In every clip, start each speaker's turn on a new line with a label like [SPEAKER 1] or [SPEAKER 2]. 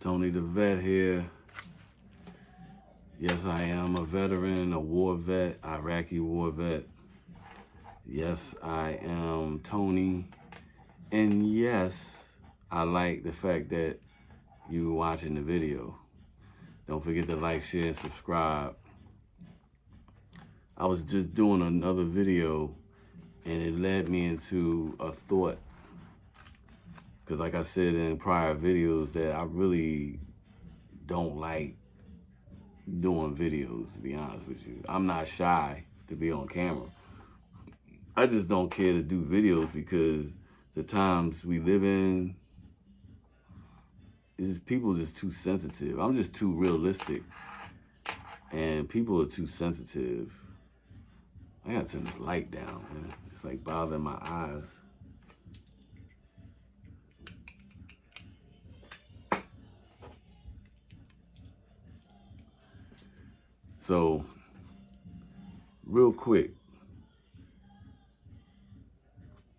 [SPEAKER 1] Tony the Vet here. Yes, I am a veteran, a war vet, Iraqi war vet. Yes, I am Tony. And yes, I like the fact that you were watching the video. Don't forget to like, share, and subscribe. I was just doing another video and it led me into a thought. Because like I said in prior videos that I really don't like doing videos, to be honest with you. I'm not shy to be on camera. I just don't care to do videos because the times we live in, is people just too sensitive. I'm just too realistic. And people are too sensitive. I gotta turn this light down, man. It's like bothering my eyes. So, real quick,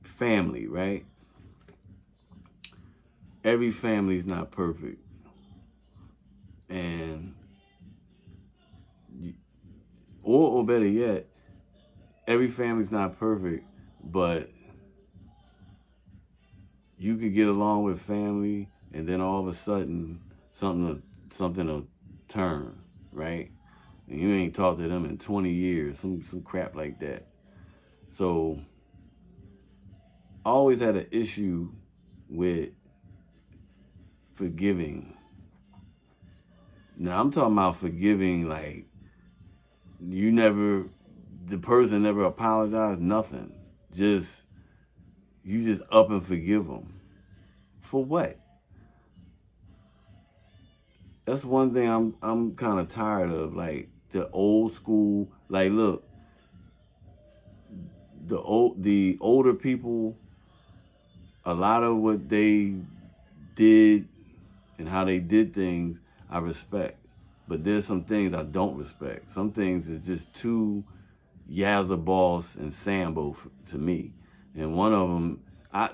[SPEAKER 1] family, right? Every family's not perfect. And, or better yet, every family's not perfect, but you could get along with family and then all of a sudden something will turn, right? And you ain't talked to them in 20 years, some crap like that. So I always had an issue with forgiving. Now I'm talking about forgiving like the person never apologized, nothing. You just up and forgive them. For what? That's one thing I'm kind of tired of, like the old school. Like, look, the older people, a lot of what they did and how they did things, I respect. But there's some things I don't respect. Some things is just too Yazza Boss and Sambo to me. And one of them,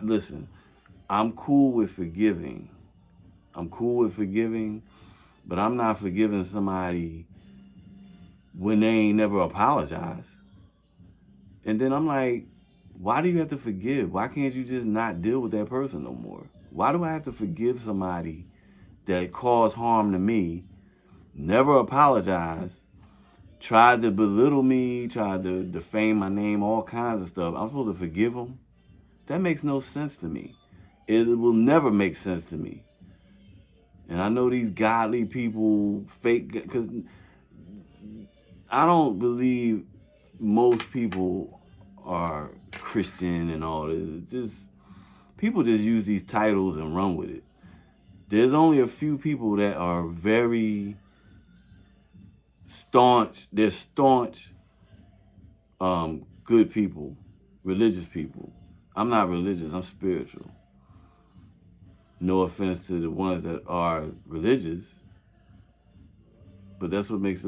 [SPEAKER 1] listen, I'm cool with forgiving. But I'm not forgiving somebody when they ain't never apologized. And then I'm like, why do you have to forgive? Why can't you just not deal with that person no more? Why do I have to forgive somebody that caused harm to me, never apologized, tried to belittle me, tried to defame my name, all kinds of stuff? I'm supposed to forgive them? That makes no sense to me. It will never make sense to me. And I know these godly people fake, because I don't believe most people are Christian and all this. It's just, people just use these titles and run with it. There's only a few people that are very staunch. They're staunch, good people, religious people. I'm not religious, I'm spiritual. No offense to the ones that are religious, but that's what makes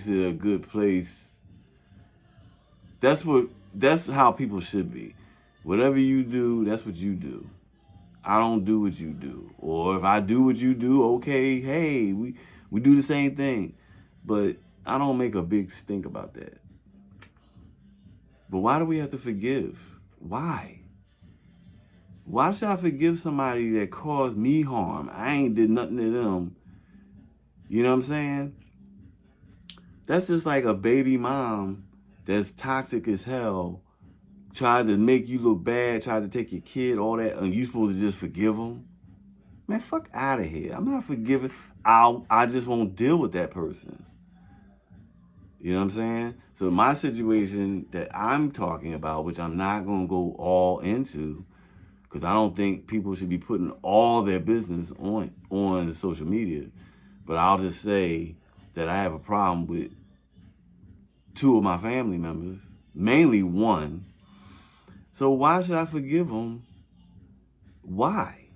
[SPEAKER 1] it a good place. That's how people should be. Whatever you do, that's what you do. I don't do what you do. Or if I do what you do, okay, hey, we do the same thing. But I don't make a big stink about that. But why do we have to forgive? Why? Why should I forgive somebody that caused me harm? I ain't did nothing to them. You know what I'm saying? That's just like a baby mom that's toxic as hell, tried to make you look bad, tried to take your kid, all that, and you supposed to just forgive them? Man, fuck out of here. I'm not forgiving. I just won't deal with that person. You know what I'm saying? So my situation that I'm talking about, which I'm not going to go all into, because I don't think people should be putting all their business on social media, but I'll just say that I have a problem with two of my family members, mainly one. So why should I forgive them? Why?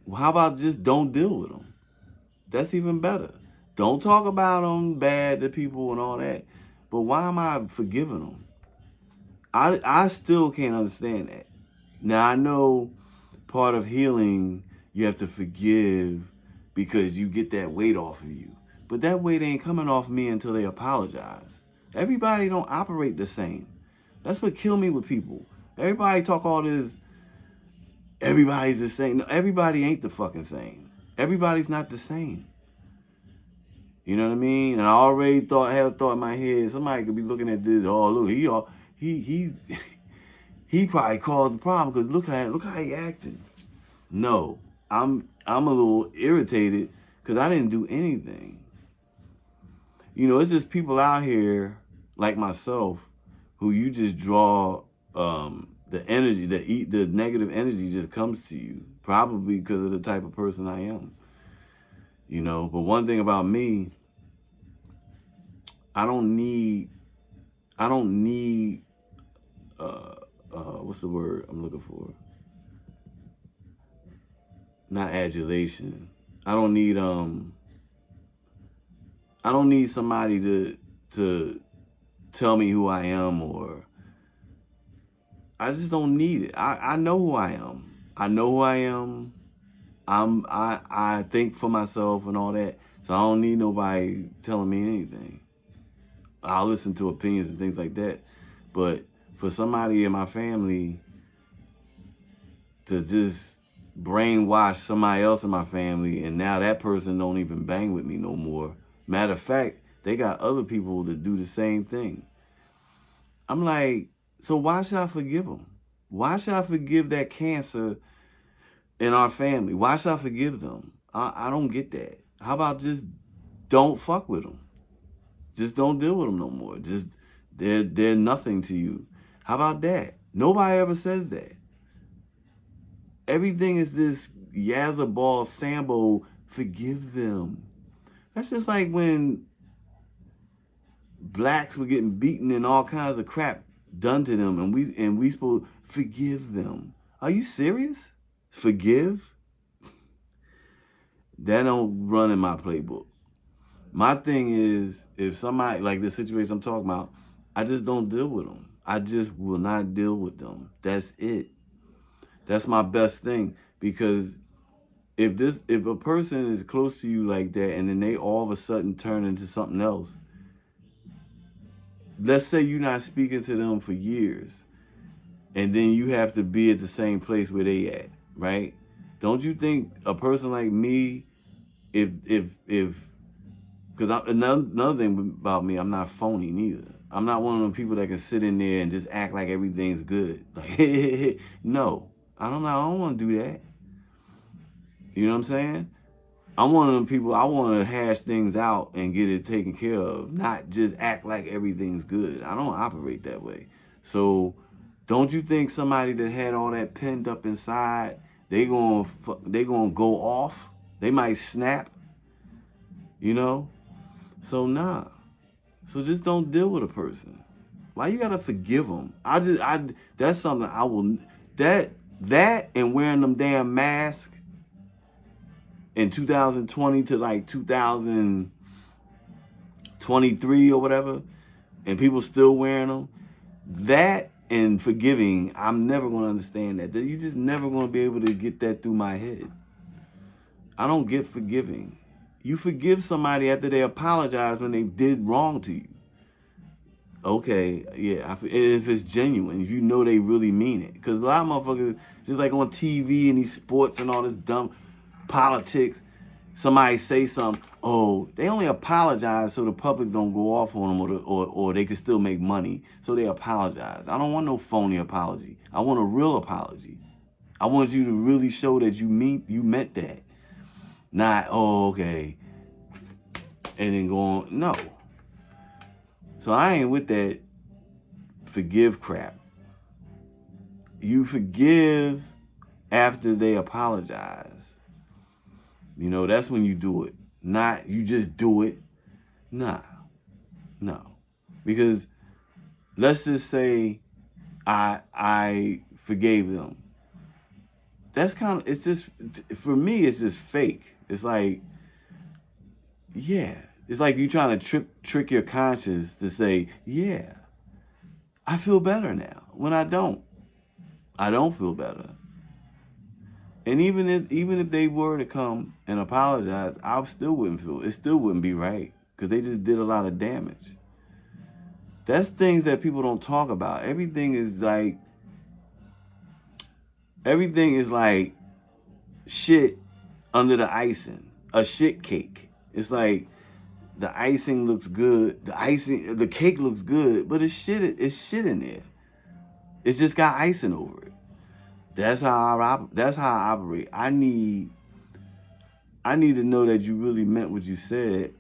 [SPEAKER 1] Well, how about just don't deal with them? That's even better. Don't talk about them bad to people and all that. But why am I forgiving them? I still can't understand that. Now, I know part of healing, you have to forgive because you get that weight off of you. But that weight ain't coming off me until they apologize. Everybody don't operate the same. That's what kill me with people. Everybody talk all this, everybody's the same. No, everybody ain't the fucking same. Everybody's not the same. You know what I mean? And I already had a thought in my head, somebody could be looking at this, oh look, he probably caused the problem because look how he acting. No, I'm a little irritated because I didn't do anything. You know, it's just people out here like myself who you just draw the energy, the negative energy just comes to you, probably because of the type of person I am. You know, but one thing about me, I don't need what's the word I'm looking for? Not adulation. I don't need somebody to tell me who I am, or I just don't need it. I know who I am. I know who I am. I think for myself and all that. So I don't need nobody telling me anything. I'll listen to opinions and things like that. But for somebody in my family to just brainwash somebody else in my family, and now that person don't even bang with me no more. Matter of fact, they got other people that do the same thing. I'm like, so why should I forgive them? Why should I forgive that cancer in our family? Why should I forgive them? I don't get that. How about just don't fuck with them? Just don't deal with them no more. Just they're nothing to you. How about that? Nobody ever says that. Everything is this Yazza ball Sambo, forgive them. That's just like when blacks were getting beaten and all kinds of crap done to them, and we supposed to forgive them. Are you serious? Forgive? That don't run in my playbook. My thing is, if somebody, like the situation I'm talking about, I just don't deal with them. I just will not deal with them. That's it. That's my best thing. Because if a person is close to you like that and then they all of a sudden turn into something else, let's say you're not speaking to them for years and then you have to be at the same place where they at, right? Don't you think a person like me, if because another thing about me, I'm not phony neither. I'm not one of them people that can sit in there and just act like everything's good. Like, no, I don't want to do that. You know what I'm saying? I'm one of them people, I want to hash things out and get it taken care of, not just act like everything's good. I don't operate that way. So don't you think somebody that had all that pent up inside, they gonna go off? They might snap, you know? So nah. So just don't deal with a person. Why you gotta forgive them? That's something I will, that and wearing them damn masks in 2020 to like 2023 or whatever, and people still wearing them, that and forgiving, I'm never gonna understand that. You just never gonna be able to get that through my head. I don't get forgiving. You forgive somebody after they apologize when they did wrong to you. Okay, yeah, if it's genuine, if you know they really mean it. Because a lot of motherfuckers, just like on TV and these sports and all this dumb politics, somebody say something, oh, they only apologize so the public don't go off on them, or they can still make money, so they apologize. I don't want no phony apology. I want a real apology. I want you to really show that you meant that. Not, oh, okay, and then go on. No. So I ain't with that forgive crap. You forgive after they apologize. You know, that's when you do it. Not you just do it. Nah. No. Because let's just say I forgave them. That's kind of, it's just, for me, it's just fake. It's like, yeah. It's like you trying to trick your conscience to say, yeah, I feel better now. When I don't feel better. And even if they were to come and apologize, I still wouldn't feel it. Still wouldn't be right because they just did a lot of damage. That's things that people don't talk about. Everything is like shit under the icing, a shit cake. It's like the icing looks good, the cake looks good, but it's shit in there. It's just got icing over it. That's how I operate. I need to know that you really meant what you said,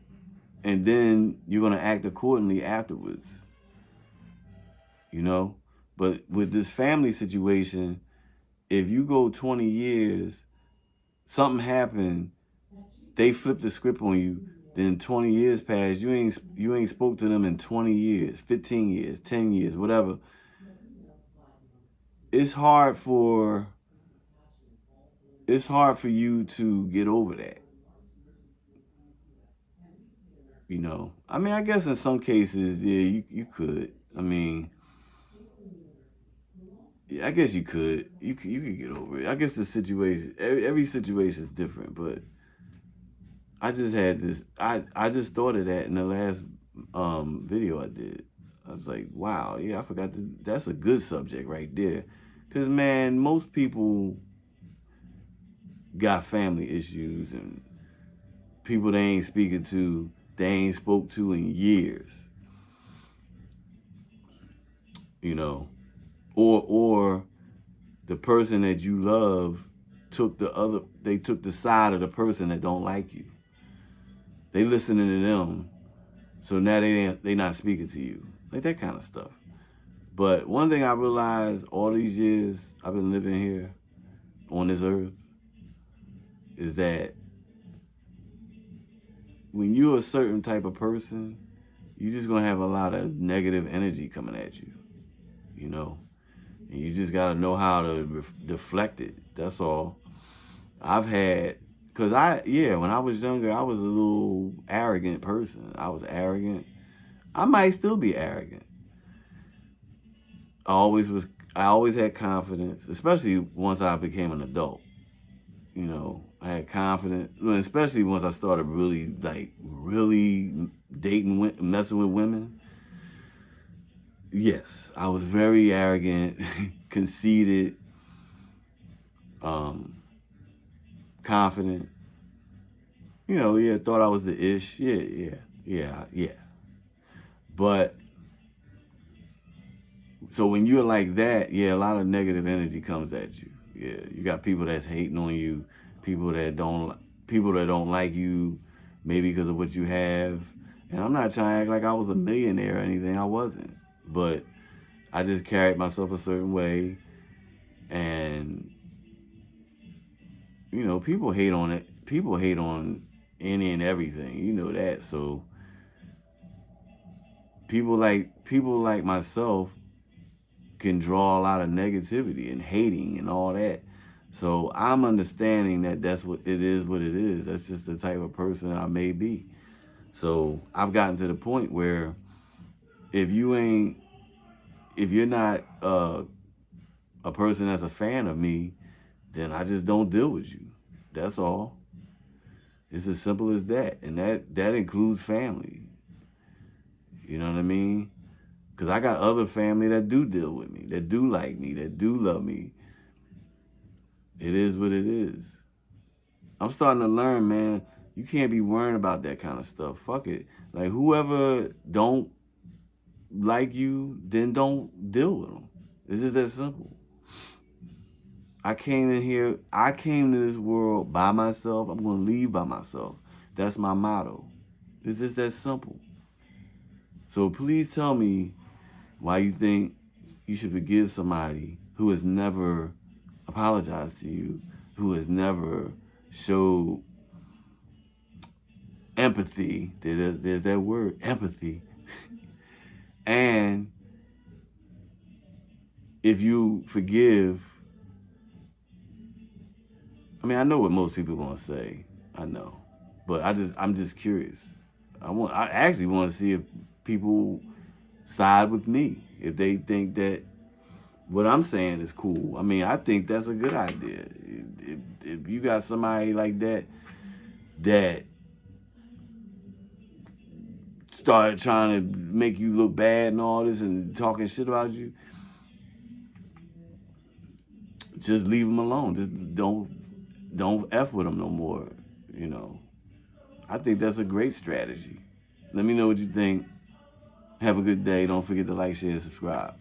[SPEAKER 1] and then you're gonna act accordingly afterwards. You know? But with this family situation, if you go 20 years, something happened, they flip the script on you, then 20 years pass, you ain't spoke to them in 20 years, 15 years, 10 years, whatever. It's hard for you to get over that. I mean, I guess in some cases, yeah, you could. I mean, yeah, I guess you could. You could get over it. I guess the situation, every situation is different, but I just had this. I just thought of that in the last video I did. I was like, wow, yeah, I forgot that's a good subject right there, because man, most people got family issues and people they ain't speaking to, they ain't spoke to in years, you know, or the person that you love they took the side of the person that don't like you. They listening to them, so now they not speaking to you, like that kind of stuff. But one thing I realized all these years I've been living here on this earth is that when you're a certain type of person, you're just gonna have a lot of negative energy coming at you, you know, and you just gotta know how to deflect it. That's all. I've had, when I was younger, I was a little arrogant person. I was arrogant. I might still be arrogant. I always was. I always had confidence, especially once I became an adult. I had confidence, especially once I started really dating, messing with women. Yes, I was very arrogant, conceited, um, confident. Yeah, thought I was the ish. Yeah. But so when you're like that, yeah, a lot of negative energy comes at you. Yeah, you got people that's hating on you, people that don't like you, maybe because of what you have. And I'm not trying to act like I was a millionaire or anything. I wasn't, but I just carried myself a certain way, and people hate on it. People hate on any and everything. You know that. So people like myself can draw a lot of negativity and hating and all that. So I'm understanding that that's what it is. What it is. That's just the type of person I may be. So I've gotten to the point where if you're not a person that's a fan of me, then I just don't deal with you. That's all. It's as simple as that, and that includes family. You know what I mean? Because I got other family that do deal with me, that do like me, that do love me. It is what it is. I'm starting to learn, man. You can't be worrying about that kind of stuff. Fuck it. Like whoever don't like you, then don't deal with them. It's just that simple. I came to this world by myself. I'm going to leave by myself. That's my motto. It's just that simple. So please tell me why you think you should forgive somebody who has never apologized to you, who has never showed empathy. There's that word, empathy. And if you forgive, I mean, I know what most people are gonna say. I know, but I'm just curious. I actually want to see if people side with me, if they think that what I'm saying is cool. I mean, I think that's a good idea. if you got somebody like that that started trying to make you look bad and all this and talking shit about you, just leave them alone. Just don't F with them no more, you know. I think that's a great strategy. Let me know what you think. Have a good day. Don't forget to like, share, and subscribe.